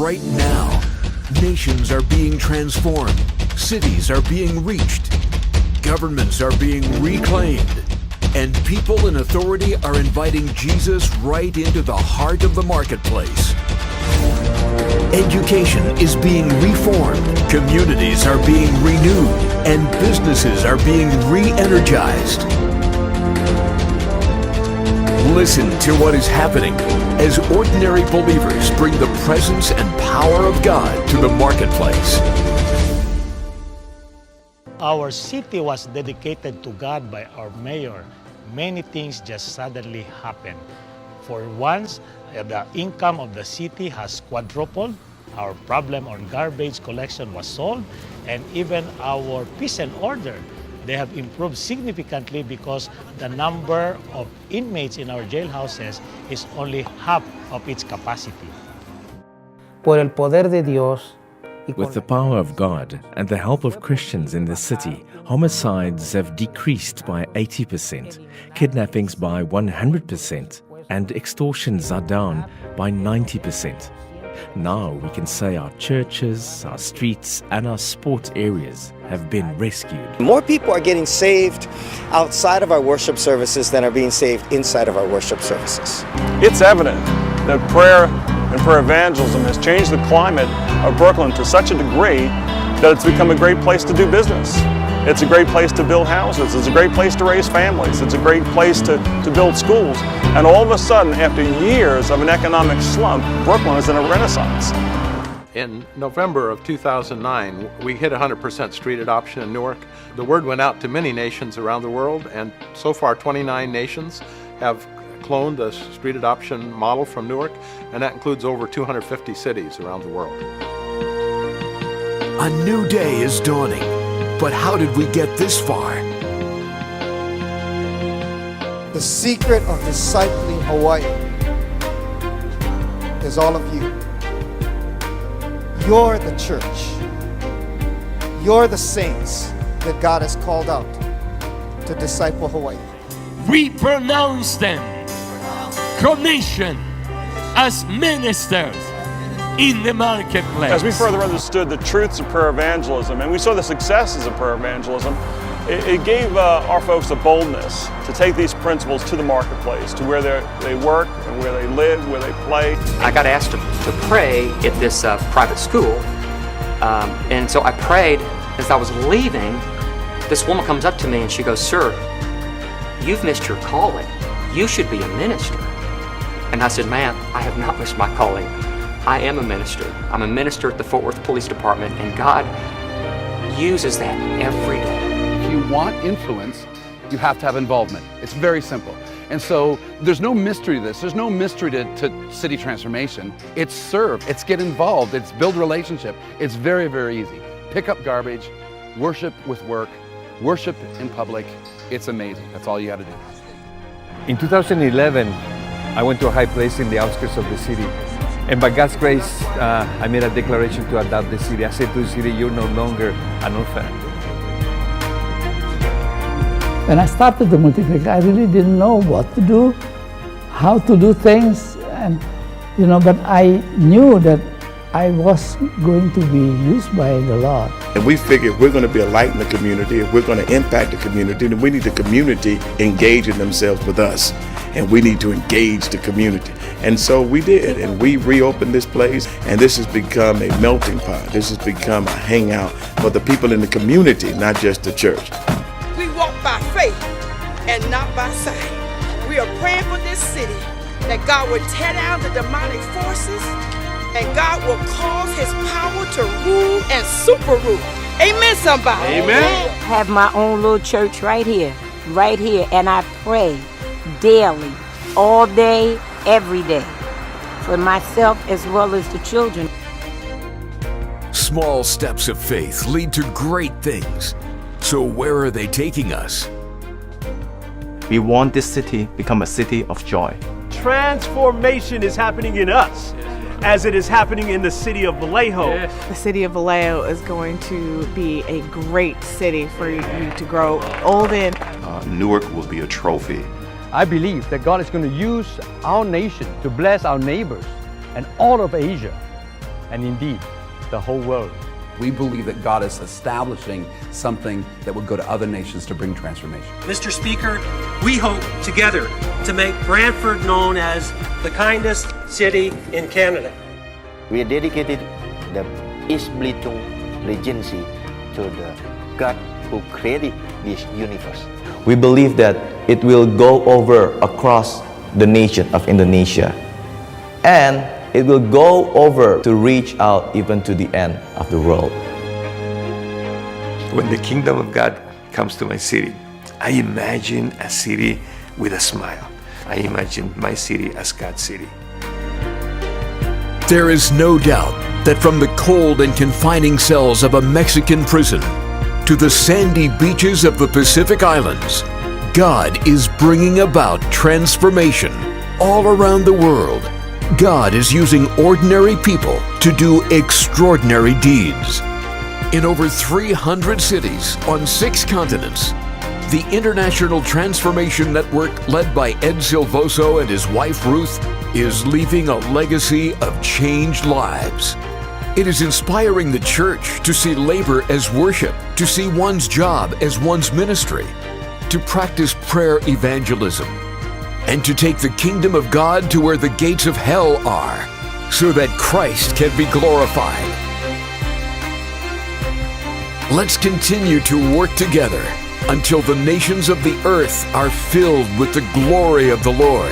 right now. Nations are being transformed. Cities are being reached. Governments are being reclaimed. And people in authority are inviting Jesus right into the heart of the marketplace. Education is being reformed, communities are being renewed, and businesses are being re-energized. Listen to what is happening as ordinary believers bring the presence and power of God to the marketplace. Our city was dedicated to God by our mayor. Many things just suddenly happened. For once, the income of the city has quadrupled. Our problem on garbage collection was solved, and even our peace and order, they have improved significantly because the number of inmates in our jailhouses is only half of its capacity. Por el poder de Dios, With the power of God and the help of Christians in the city, homicides have decreased by 80%, kidnappings by 100%, and extortions are down by 90%. Now we can say our churches, our streets, and our sport areas have been rescued. More people are getting saved outside of our worship services than are being saved inside of our worship services. It's evident that prayer and prayer evangelism has changed the climate of Brooklyn to such a degree that it's become a great place to do business. It's a great place to build houses. It's a great place to raise families. It's a great place to build schools. And all of a sudden, after years of an economic slump, Brooklyn is in a renaissance. In November of 2009, we hit 100% street adoption in Newark. The word went out to many nations around the world, and so far 29 nations have cloned the street adoption model from Newark, and that includes over 250 cities around the world. A new day is dawning. But how did we get this far? The secret of discipling Hawaii is all of you. You're the church. You're the saints that God has called out to disciple Hawaii. We pronounce them commissioned as ministers in the marketplace. As we further understood the truths of prayer evangelism and we saw the successes of prayer evangelism, it gave our folks a boldness to take these principles to the marketplace, to where they work and where they live, where they play. I got asked to pray at this private school, and so I prayed. As I was leaving, this woman comes up to me and she goes, "Sir, you've missed your calling. You should be a minister." And I said, "Ma'am, I have not missed my calling. I am a minister. I'm a minister at the Fort Worth Police Department, and God uses that every day." If you want influence, you have to have involvement. It's very simple. And so there's no mystery to this. There's no mystery to city transformation. It's serve, it's get involved, it's build relationship. It's very, very easy. Pick up garbage, worship with work, worship in public. It's amazing. That's all you got to do. In 2011, I went to a high place in the outskirts of the city. And by God's grace, I made a declaration to adopt the city. I said to the city, "You're no longer an orphan." When I started the multiplex, I really didn't know what to do, how to do things, and but I knew that I was going to be used by the Lord. And we figured we're going to be a light in the community, if we're going to impact the community, then we need the community engaging themselves with us, and we need to engage the community. And so we did, and we reopened this place, and this has become a melting pot. This has become a hangout for the people in the community, not just the church. We walk by faith and not by sight. We are praying for this city, that God will tear down the demonic forces, and God will cause his power to rule and super rule. Amen, somebody. Amen. I have my own little church right here, and I pray daily, all day, every day, for myself as well as the children. Small steps of faith lead to great things. So where are they taking us? We want this city to become a city of joy. Transformation is happening in us, as it is happening in the city of Vallejo. The city of Vallejo is going to be a great city for you to grow old in. Newark will be a trophy. I believe that God is going to use our nation to bless our neighbors and all of Asia and indeed the whole world. We believe that God is establishing something that will go to other nations to bring transformation. Mr. Speaker, we hope together to make Brantford known as the kindest city in Canada. We dedicated the East Belitung Regency to the God who created this universe. We believe that it will go over across the nation of Indonesia, and it will go over to reach out even to the end of the world. When the kingdom of God comes to my city, I imagine a city with a smile. I imagine my city as God's city. There is no doubt that from the cold and confining cells of a Mexican prison to the sandy beaches of the Pacific Islands, God is bringing about transformation all around the world. God is using ordinary people to do extraordinary deeds. In over 300 cities on 6 continents, the International Transformation Network, led by Ed Silvoso and his wife Ruth, is leaving a legacy of changed lives. It is inspiring the church to see labor as worship, to see one's job as one's ministry, to practice prayer evangelism, and to take the kingdom of God to where the gates of hell are, so that Christ can be glorified. Let's continue to work together until the nations of the earth are filled with the glory of the Lord.